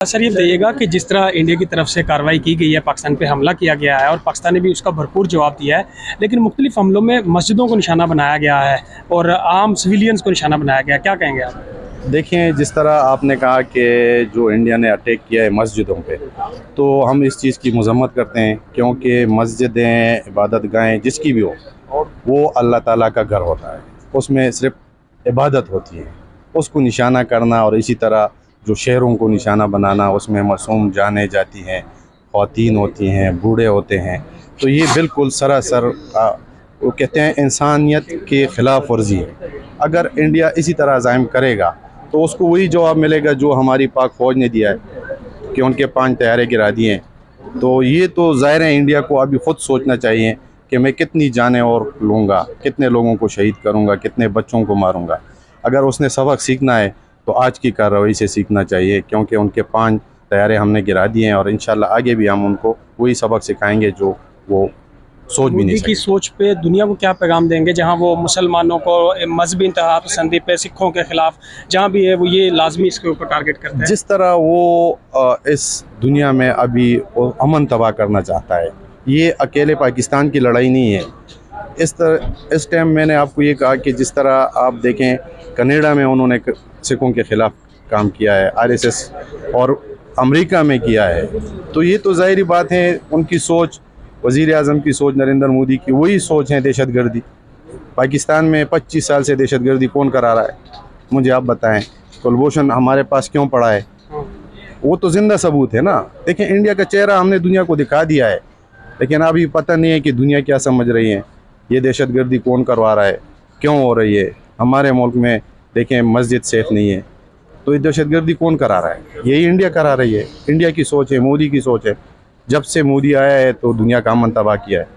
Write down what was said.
Sir, ये बताइएगा कि जिस तरह इंडिया की तरफ से कार्रवाई की गई है, पाकिस्तान पे हमला किया गया है और पाकिस्तान ने भी उसका भरपूर जवाब दिया है, लेकिन मुख्तलिफ हमलों में मस्जिदों को निशाना बनाया गया है और आम सिविलियंस को निशाना बनाया गया है। क्या कहेंगे आप? देखें, जिस तरह आपने कहा कि जो इंडिया ने अटैक किया है मस्जिदों पे, तो हम इस चीज़ की मज़म्मत करते हैं, क्योंकि मस्जिदें, इबादत गाहें जिसकी भी हो, वो अल्लाह ताला का घर होता है, उसमें सिर्फ इबादत होती है। उसको निशाना करना और इसी तरह जो शहरों को निशाना बनाना, उसमें मासूम जाने जाती हैं, ख़वातीन होती हैं, बूढ़े होते हैं, तो ये बिल्कुल सरासर वो कहते हैं इंसानियत के ख़िलाफ़ वर्जी है। अगर इंडिया इसी तरह अज़ाइम करेगा तो उसको वही जवाब मिलेगा जो हमारी पाक फ़ौज ने दिया है कि उनके 5 तैयारे गिरा दिए हैं। तो ये तो ज़ाहिर है इंडिया को अभी ख़ुद सोचना चाहिए कि मैं कितनी जानें और लूँगा, कितने लोगों को शहीद करूँगा, कितने बच्चों को मारूँगा। अगर उसने सबक सीखना है तो आज की कार्रवाई से सीखना चाहिए, क्योंकि उनके 5 तैयारे हमने गिरा दिए हैं और इंशाल्लाह आगे भी हम उनको वही सबक सिखाएंगे जो वो सोच भी नहीं मोदी सकते। की सोच पे दुनिया को क्या पैगाम देंगे, जहाँ वो मुसलमानों को मजहबी इंतहा पसंदी पे, सिखों के खिलाफ जहाँ भी है वो ये लाजमी इसके ऊपर टारगेट करते हैं। जिस तरह वो इस दुनिया में अभी वो अमन तबाह करना चाहता है, ये अकेले पाकिस्तान की लड़ाई नहीं है। इस टाइम मैंने आपको ये कहा कि जिस तरह आप देखें कनाडा में उन्होंने सिखों के ख़िलाफ़ काम किया है, आरएसएस, और अमेरिका में किया है, तो ये तो ज़ाहिरी बात है उनकी सोच, वज़ीर आज़म की सोच, नरेंद्र मोदी की वही सोच है दहशतगर्दी। पाकिस्तान में 25 साल से दहशतगर्दी कौन करा रहा है, मुझे आप बताएं। कुलभूषण हमारे पास क्यों पड़ा है? वो तो ज़िंदा सबूत है ना। देखें, इंडिया का चेहरा हमने दुनिया को दिखा दिया है, लेकिन अभी पता नहीं है कि दुनिया क्या समझ रही है, ये दहशतगर्दी कौन करवा रहा है, क्यों हो रही है। हमारे मुल्क में देखें मस्जिद सेफ नहीं है, तो ये दहशतगर्दी कौन करा रहा है? यही इंडिया करा रही है। इंडिया की सोच है, मोदी की सोच है। जब से मोदी आया है तो दुनिया का अमन तबाह किया है।